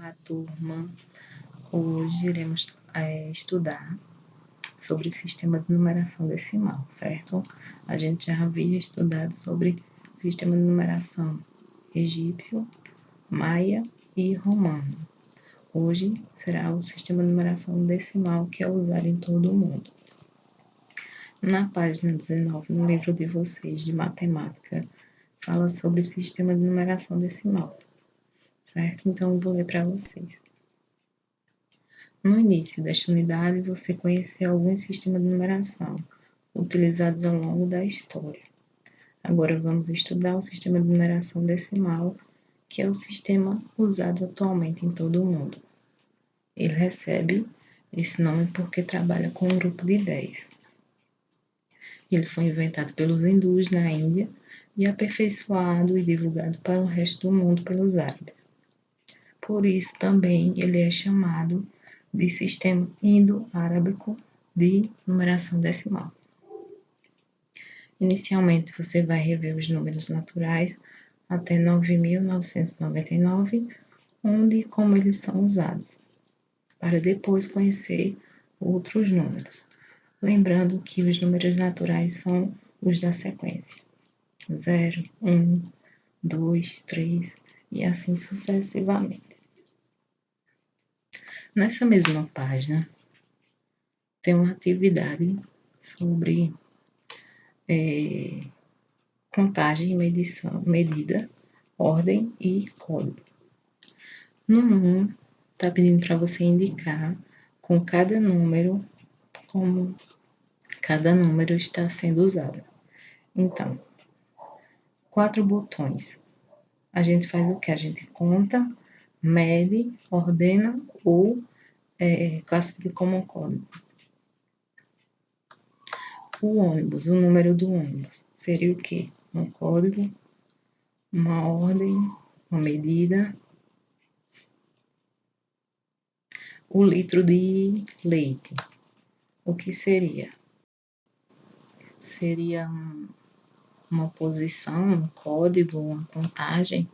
Olá, turma! Hoje iremos estudar sobre o sistema de numeração decimal, certo? A gente já havia estudado sobre o sistema de numeração egípcio, maia e romano. Hoje será o sistema de numeração decimal que é usado em todo o mundo. Na página 19, no livro de vocês de matemática, fala sobre o sistema de numeração decimal. Certo? Então, eu vou ler para vocês. No início desta unidade, você conheceu alguns sistemas de numeração utilizados ao longo da história. Agora, vamos estudar o sistema de numeração decimal, que é o sistema usado atualmente em todo o mundo. Ele recebe esse nome porque trabalha com um grupo de 10. Ele foi inventado pelos hindus na Índia e aperfeiçoado e divulgado para o resto do mundo pelos árabes. Por isso, também, ele é chamado de sistema indo-arábico de numeração decimal. Inicialmente, você vai rever os números naturais até 9.999, onde e como eles são usados, para depois conhecer outros números. Lembrando que os números naturais são os da sequência: 0, 1, 2, 3 e assim sucessivamente. Nessa mesma página, tem uma atividade sobre contagem, medição, medida, ordem e código. No 1, está pedindo para você indicar com cada número como cada número está sendo usado. Então, 4 botões. A gente faz o que? A gente conta, mede, ordena ou classifica como um código. O ônibus, o número do ônibus, seria o quê? Um código, uma ordem, uma medida. O litro de leite, o que seria? Seria uma posição, um código, uma contagem?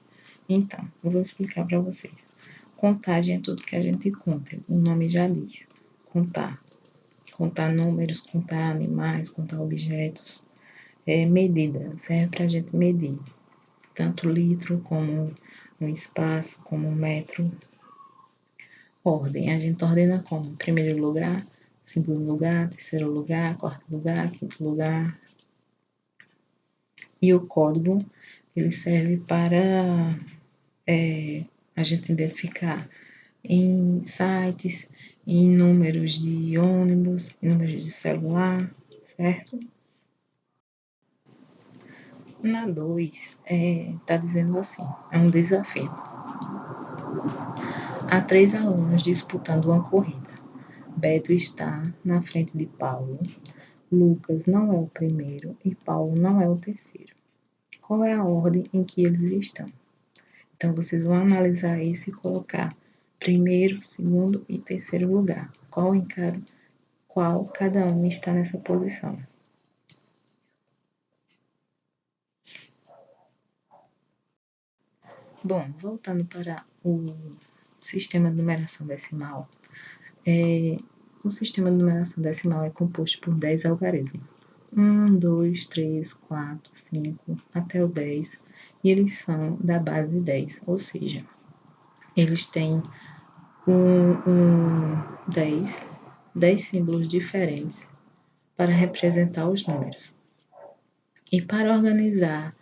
Então, eu vou explicar para vocês. Contagem é tudo que a gente conta, o nome já diz, contar. Contar números, contar animais, contar objetos. Medida, serve para a gente medir, tanto litro como um espaço, como um metro. Ordem, a gente ordena como? Primeiro lugar, segundo lugar, terceiro lugar, quarto lugar, quinto lugar. E o código, ele serve para a gente identificar em sites, em números de ônibus, em números de celular, certo? Na 2, está dizendo assim, é um desafio. Há 3 alunos disputando uma corrida. Beto está na frente de Paulo, Lucas não é o primeiro e Paulo não é o terceiro. Qual é a ordem em que eles estão? Então, vocês vão analisar isso e colocar primeiro, segundo e terceiro lugar. Qual cada um está nessa posição. Bom, voltando para o sistema de numeração decimal, o sistema de numeração decimal é composto por 10 algarismos. 1, 2, 3, 4, 5, até o 10, e eles são da base 10, ou seja, eles têm 10 símbolos diferentes para representar os números. E para organizar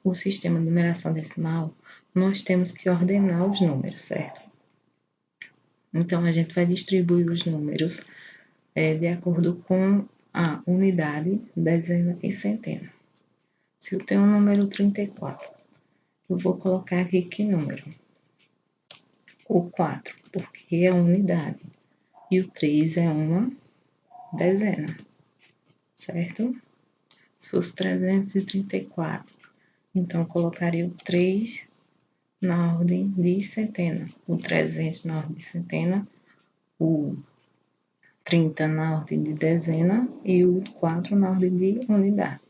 o sistema de numeração decimal, nós temos que ordenar os números, certo? Então, a gente vai distribuir os números de acordo com a unidade, dezena e centena. Se eu tenho o número 34, eu vou colocar aqui que número? O 4, porque é unidade. E o 3 é uma dezena, certo? Se fosse 334, então eu colocaria o 3 na ordem de centena, o 300 na ordem de centena, o 30 na ordem de dezena e o 4 na ordem de unidade.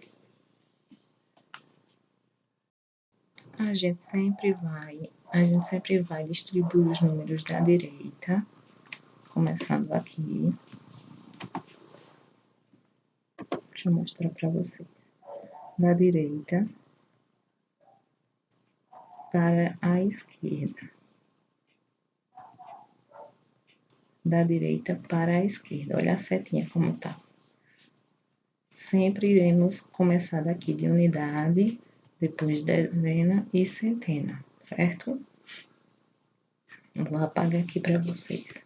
A gente sempre vai a gente sempre vai distribuir os números da direita, começando aqui. Deixa eu mostrar para vocês. Da direita para a esquerda. Da direita para a esquerda. Olha a setinha como tá. Sempre iremos começar daqui de unidade, depois dezena e centena, certo? Eu vou apagar aqui para vocês.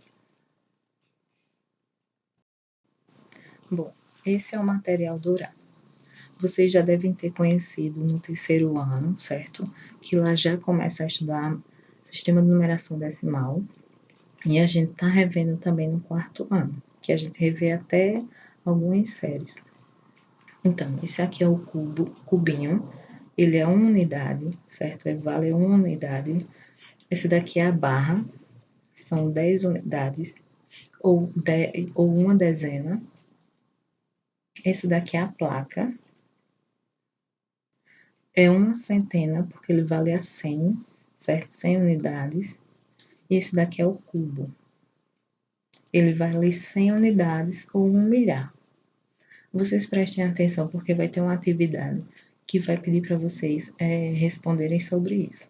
Bom, esse é o material dourado. Vocês já devem ter conhecido no terceiro ano, certo? Que lá já começa a estudar sistema de numeração decimal. E a gente está revendo também no quarto ano, que a gente revê até algumas séries. Então, esse aqui é o cubinho, ele é uma unidade, certo? Ele vale uma unidade. Esse daqui é a barra, são 10 unidades, ou uma dezena. Esse daqui é a placa, é uma centena, porque ele vale a 100, certo? 100 unidades. E esse daqui é o cubo. Ele vale 100 unidades ou 1 milhar. Vocês prestem atenção, porque vai ter uma atividade que vai pedir para vocês responderem sobre isso.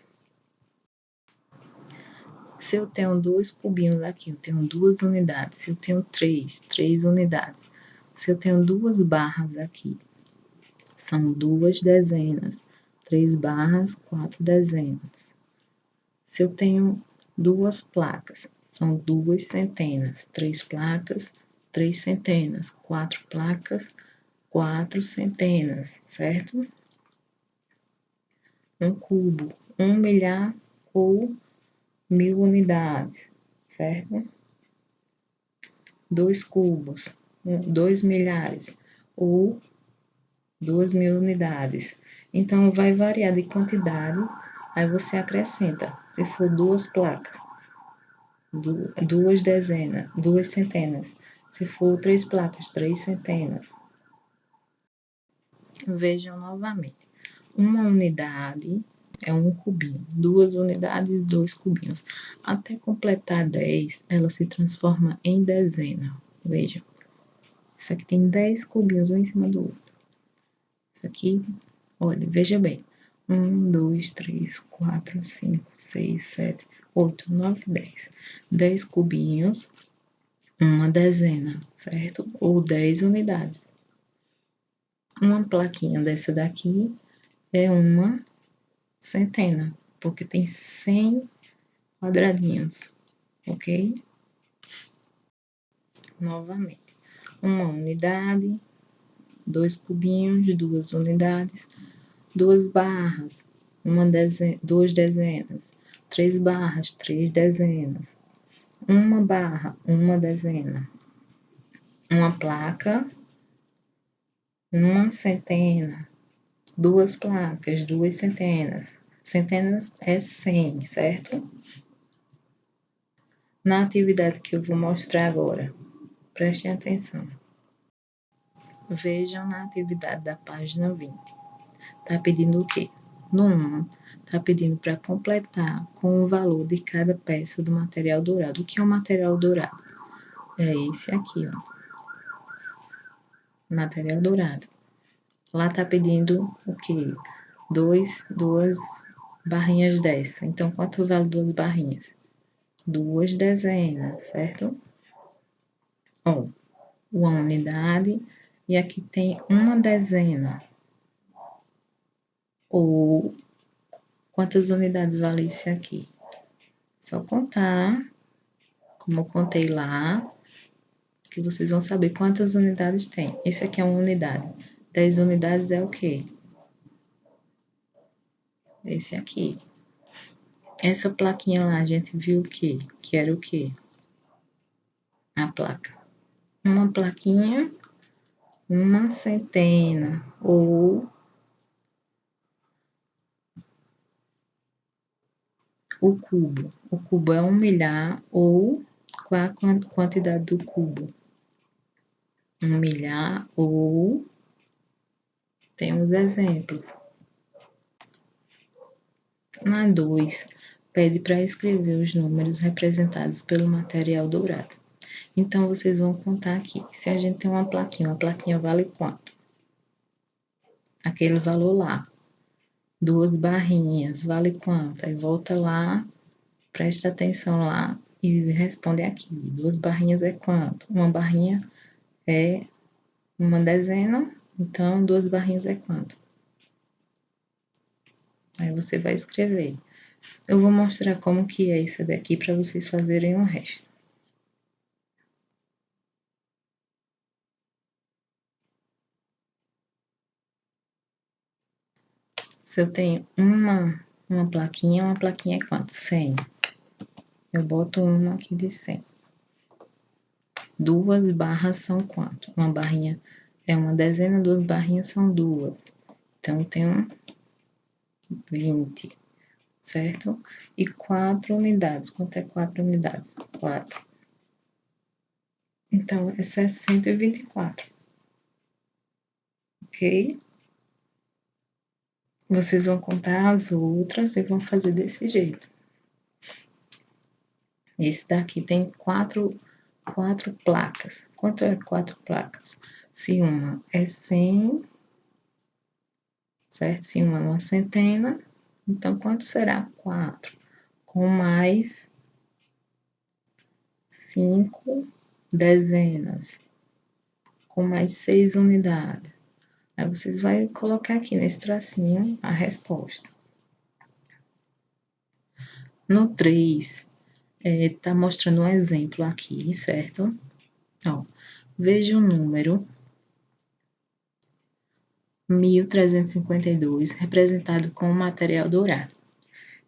Se eu tenho 2 cubinhos aqui, eu tenho 2 unidades. Se eu tenho 3 unidades. Se eu tenho 2 barras aqui, são 2 dezenas. 3 barras, 4 dezenas. Se eu tenho 2 placas, são 2 centenas. 3 placas, 3 centenas. 4 placas, 4 centenas, certo? Um cubo, 1 milhar ou 1000 unidades, certo? 2 cubos, 2 milhares ou 2000 unidades. Então, vai variar de quantidade, aí você acrescenta. Se for 2 placas, 2 dezenas, 2 centenas. Se for 3 placas, 3 centenas. Vejam novamente. Uma unidade é um cubinho. 2 unidades, 2 cubinhos. Até completar 10, ela se transforma em dezena. Vejam. Isso aqui tem 10 cubinhos um em cima do outro. Isso aqui, olha, veja bem. 1, 2, 3, 4, 5, 6, 7, 8, 9, 10. 10 cubinhos, uma dezena, certo? Ou 10 unidades. Uma plaquinha dessa daqui é uma centena, porque tem 100 quadradinhos, ok? Novamente, uma unidade, 2 cubinhos, 2 unidades, 2 barras, 2 dezenas, 3 barras, 3 dezenas, uma barra, 1 dezena, uma placa, 1 centena, 2 placas, 2 centenas. Centenas é 100, certo? Na atividade que eu vou mostrar agora, prestem atenção. Vejam na atividade da página 20. Está pedindo o quê? No 1, está pedindo para completar com o valor de cada peça do material dourado. O que é o material dourado? É esse aqui, ó. Material dourado. Lá está pedindo o quê? Duas barrinhas dessa. Então, quanto vale 2 barrinhas? 2 dezenas, certo? Ó, uma unidade, e aqui tem uma dezena. Ou quantas unidades vale isso aqui? Só contar, como eu contei lá, que vocês vão saber quantas unidades tem. Esse aqui é uma unidade. 10 unidades é o quê? Esse aqui. Essa plaquinha lá, a gente viu o quê? Que era o quê? A placa. Uma plaquinha, uma centena, ou o cubo. O cubo é 1 milhar, ou qual a quantidade do cubo? 1 milhar, ou temos exemplos. Na 2, pede para escrever os números representados pelo material dourado. Então, vocês vão contar aqui. Se a gente tem uma plaquinha vale quanto? Aquele valor lá. 2 barrinhas, vale quanto? Aí volta lá, presta atenção lá e responde aqui. 2 barrinhas é quanto? Uma barrinha é uma dezena, então 2 barrinhas é quanto? Aí você vai escrever. Eu vou mostrar como que é isso daqui para vocês fazerem o resto. Se eu tenho uma plaquinha é quanto? 100. Eu boto uma aqui de 100. 2 barras são quanto? Uma barrinha é uma dezena, 2 barrinhas são 2. Então, eu tenho 20, certo? E 4 unidades. Quanto é 4 unidades? 4. Então, é 624. Ok? Vocês vão contar as outras e vão fazer desse jeito. Esse daqui tem 4 placas. Quanto é 4 placas? Se uma é 100, certo? Se uma é uma centena, então quanto será 4? Com mais 5 dezenas, com mais 6 unidades. Aí vocês vão colocar aqui nesse tracinho a resposta. No 3, tá mostrando um exemplo aqui, certo? Ó, veja o número 1352 representado com o material dourado.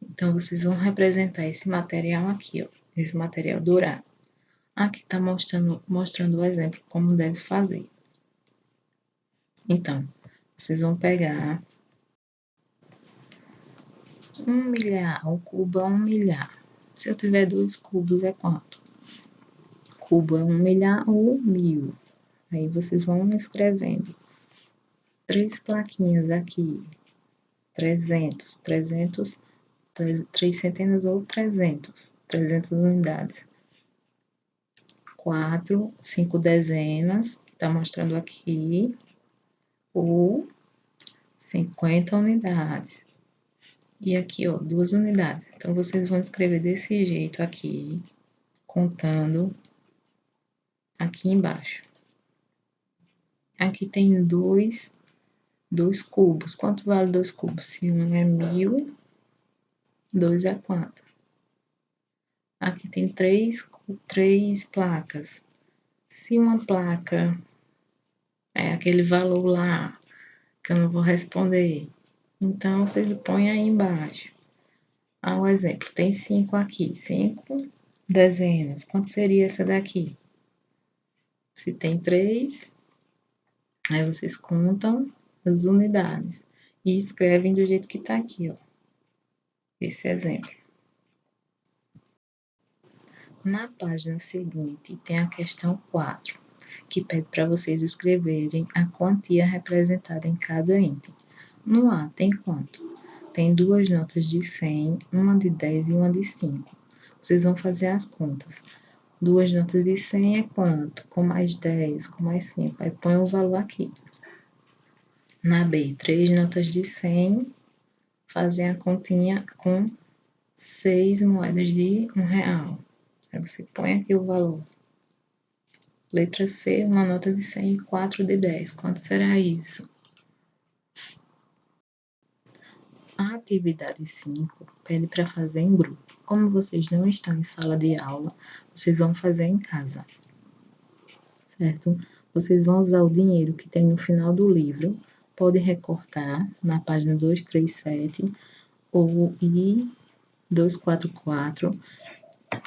Então, vocês vão representar esse material aqui, ó, esse material dourado. Aqui está mostrando o exemplo como deve fazer. Então, vocês vão pegar 1 milhar, o cubo é 1 milhar. Se eu tiver 2 cubos, é quanto? Cubo é 1 milhar ou 1000. Aí vocês vão escrevendo 3 plaquinhas aqui, 300, 3 centenas ou 300 unidades. 4, 5 dezenas, que está mostrando aqui, ou 50 unidades. E aqui, ó, 2 unidades. Então, vocês vão escrever desse jeito aqui, contando aqui embaixo. Aqui tem 2 cubos. Quanto vale 2 cubos? Se um é 1000, 2 é quanto? Aqui tem 3 placas. Se uma placa é aquele valor lá, que eu não vou responder, então vocês põem aí embaixo. Um exemplo, tem 5 aqui, 5 dezenas. Quanto seria essa daqui? Se tem 3, aí vocês contam as unidades e escrevem do jeito que está aqui, ó. Esse exemplo. Na página seguinte, tem a questão 4, que pede para vocês escreverem a quantia representada em cada item. No A, tem quanto? Tem 2 notas de 100, uma de 10 e uma de 5. Vocês vão fazer as contas. 2 notas de 100 é quanto? Com mais 10, com mais 5. Aí põe o valor aqui. Na B, 3 notas de 100, fazem a continha com 6 moedas de R$1. Aí você põe aqui o valor. Letra C, uma nota de 100 e 4 de 10. Quanto será isso? A atividade 5 pede para fazer em grupo. Como vocês não estão em sala de aula, vocês vão fazer em casa, certo? Vocês vão usar o dinheiro que tem no final do livro, pode recortar na página 237 ou I244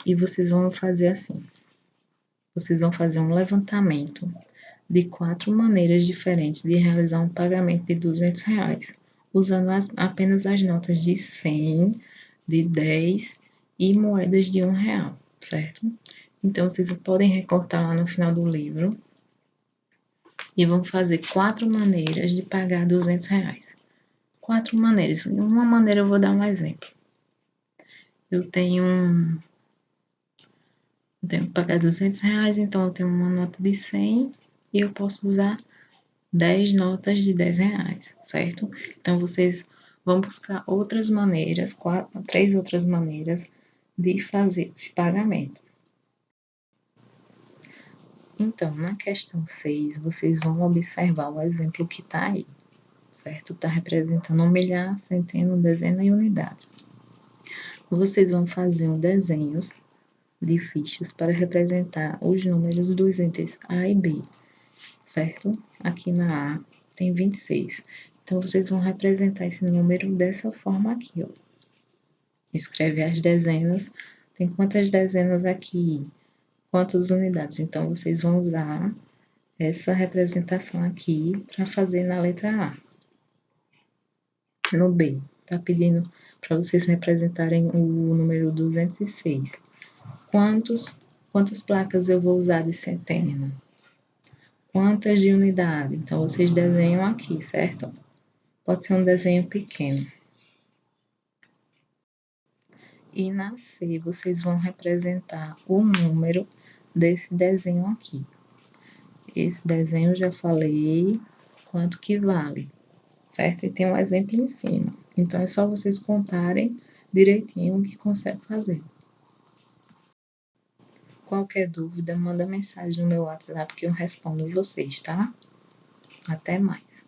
e vocês vão fazer assim. Vocês vão fazer um levantamento de 4 maneiras diferentes de realizar um pagamento de R$200, usando apenas as notas de 100, de 10 e moedas de R$1, certo? Então, vocês podem recortar lá no final do livro e vão fazer 4 maneiras de pagar R$200. 4 maneiras. Uma maneira eu vou dar um exemplo. eu tenho que pagar R$ 200, então eu tenho uma nota de 100 e eu posso usar 10 notas de R$ 10, certo? Então, vocês vão buscar outras maneiras, 3 outras maneiras de fazer esse pagamento. Então, na questão 6, vocês vão observar o exemplo que está aí, certo? Está representando um milhar, centena, dezena e unidade. Vocês vão fazer um desenho de fichas para representar os números dos itens A e B, certo? Aqui na A tem 26. Então, vocês vão representar esse número dessa forma aqui, ó. Escreve as dezenas. Tem quantas dezenas aqui? Quantas unidades? Então, vocês vão usar essa representação aqui para fazer na letra A. No B, tá pedindo para vocês representarem o número 206. Quantas placas eu vou usar de centena? Quantas de unidade? Então, vocês desenham aqui, certo? Pode ser um desenho pequeno. E na C, vocês vão representar o número desse desenho aqui. Esse desenho eu já falei quanto que vale, certo? E tem um exemplo em cima. Então, é só vocês contarem direitinho o que consegue fazer. Qualquer dúvida, manda mensagem no meu WhatsApp que eu respondo vocês, tá? Até mais.